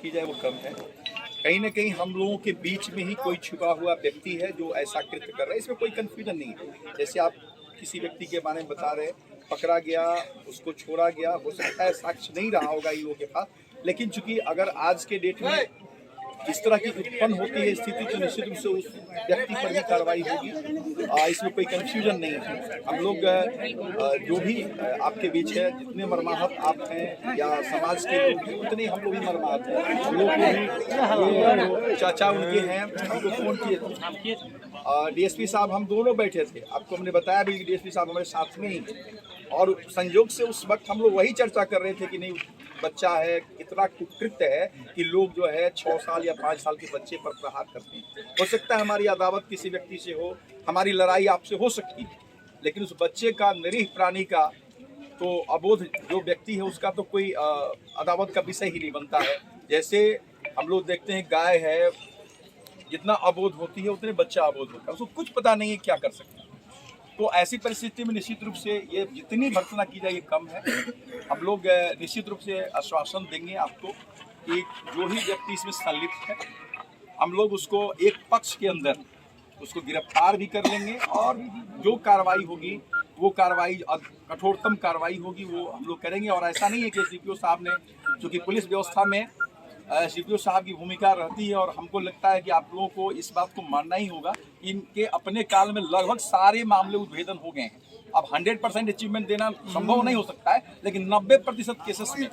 की जाए वो कम है। कहीं न कहीं हम लोगों के बीच में ही कोई छुपा हुआ व्यक्ति है जो ऐसा कृत्य कर रहा है, इसमें कोई कन्फ्यूजन नहीं है। जैसे आप किसी व्यक्ति के बारे में बता रहे, पकड़ा गया, उसको छोड़ा गया, हो सकता है साक्ष्य नहीं रहा होगा इन लोगों के पास, लेकिन चूंकि अगर आज के डेट में इस तरह की उत्पन्न होती है स्थिति तो निश्चित रूप से उस व्यक्ति पर भी कार्रवाई होगी। इसमें कोई कंफ्यूजन नहीं है। हम लोग जो भी आपके बीच है, जितने मर्माहत आप हैं या समाज के लोग हैं, उतने हम लोग भी मर्माहत हैं। हम लोग को भी चाचा उनके हैं, हमको फोन किए, डीएसपी साहब हम दोनों बैठे थे, आपको हमने बताया भी डीएसपी साहब हमारे साथ में ही, और संयोग से उस वक्त हम लोग वही चर्चा कर रहे थे कि नहीं बच्चा है, इतना कुकृत्य है कि लोग जो है 6 साल या 5 साल के बच्चे पर प्रहार करते हैं। हो सकता है हमारी अदावत किसी व्यक्ति से हो, हमारी लड़ाई आपसे हो सकती है, लेकिन उस बच्चे का, निरीह प्राणी का तो अबोध जो व्यक्ति है उसका तो कोई अदावत का विषय ही नहीं बनता है। जैसे हम लोग देखते हैं गाय है, जितना अबोध होती है उतने बच्चा अबोध होता है, उसको कुछ पता नहीं है क्या कर सकता है। तो ऐसी परिस्थिति में निश्चित रूप से ये जितनी भर्त्सना की जाए ये कम है। हम लोग निश्चित रूप से आश्वासन देंगे आपको कि जो भी व्यक्ति इसमें संलिप्त है, हम लोग उसको एक पक्ष के अंदर उसको गिरफ्तार भी कर लेंगे, और जो कार्रवाई होगी वो कार्रवाई, कठोरतम कार्रवाई होगी वो हम लोग करेंगे। और ऐसा नहीं है कि सीपीओ साहब ने, चूँकि पुलिस व्यवस्था में सीपीओ साहब की भूमिका रहती है, और हमको लगता है कि आप लोगों को इस बात को मानना ही होगा, इनके अपने काल में लगभग सारे मामले उद्भेदन हो गए हैं। अब 100% अचीवमेंट देना संभव नहीं हो सकता है, लेकिन 90% केसेस में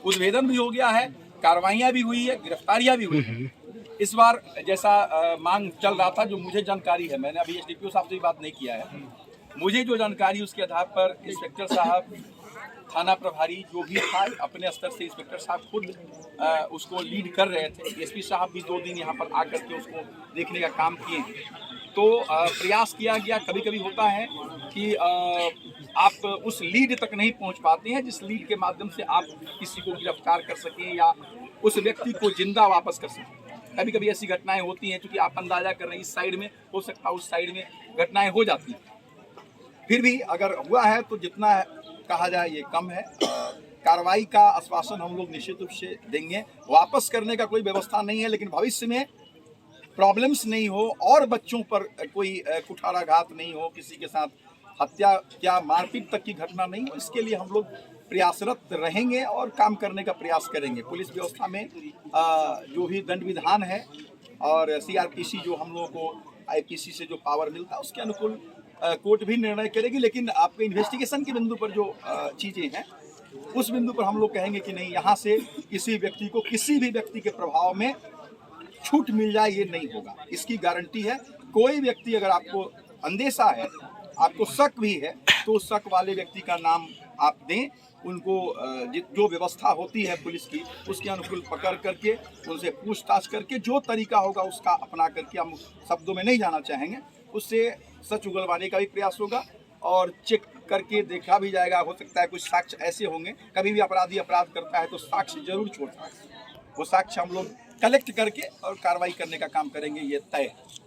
उद्भेदन भी हो गया है, कार्रवाइयाँ भी हुई है, गिरफ्तारियाँ भी हुई है। इस बार जैसा मांग चल रहा था, जो मुझे जानकारी है, मैंने अभी एसडीपीओ साहब से भी बात नहीं किया है, मुझे जो जानकारी उसके आधार पर इंस्पेक्टर साहब, थाना प्रभारी जो भी था, अपने स्तर से इंस्पेक्टर साहब खुद उसको लीड कर रहे थे। एसपी साहब भी 2 दिन यहाँ पर आकर के उसको देखने का काम किए। तो प्रयास किया गया, कभी कभी होता है कि आप उस लीड तक नहीं पहुँच पाते हैं जिस लीड के माध्यम से आप किसी को गिरफ्तार कर सकें या उस व्यक्ति को जिंदा वापस कर सकें। कभी कभी ऐसी घटनाएं होती हैं, क्योंकि आप अंदाजा कर रहे हैं इस साइड में हो सकता है, उस साइड में घटनाएं हो जाती हैं। फिर भी अगर हुआ है तो जितना कहा जाए ये कम है। कार्रवाई का आश्वासन हम लोग निश्चित रूप से देंगे। वापस करने का कोई व्यवस्था नहीं है, लेकिन भविष्य में प्रॉब्लम्स नहीं हो और बच्चों पर कोई कुठाराघात नहीं हो, किसी के साथ हत्या या मारपीट तक की घटना नहीं हो, इसके लिए हम लोग प्रयासरत रहेंगे और काम करने का प्रयास करेंगे। पुलिस व्यवस्था में जो भी दंड विधान है और सीआरपीसी जो हम लोगों को आईपीसी से जो पावर मिलता है उसके अनुकूल कोर्ट भी निर्णय करेगी। लेकिन आपके इन्वेस्टिगेशन के बिंदु पर जो चीज़ें हैं उस बिंदु पर हम लोग कहेंगे कि नहीं, यहाँ से किसी व्यक्ति को किसी भी व्यक्ति के प्रभाव में छूट मिल जाए ये नहीं होगा, इसकी गारंटी है। कोई व्यक्ति अगर आपको अंदेशा है, आपको शक भी है, तो शक वाले व्यक्ति का नाम आप दें, उनको जो व्यवस्था होती है पुलिस की उसके अनुकूल पकड़ करके उनसे पूछताछ करके जो तरीका होगा उसका अपना करके, हम शब्दों में नहीं जाना चाहेंगे, उससे सच उगलवाने का भी प्रयास होगा और चेक करके देखा भी जाएगा। हो सकता है कुछ साक्ष्य ऐसे होंगे, कभी भी अपराधी अपराध करता है तो साक्ष्य जरूर छोड़ता है, वो साक्ष्य हम लोग कलेक्ट करके और कार्रवाई करने का काम करेंगे, ये तय है।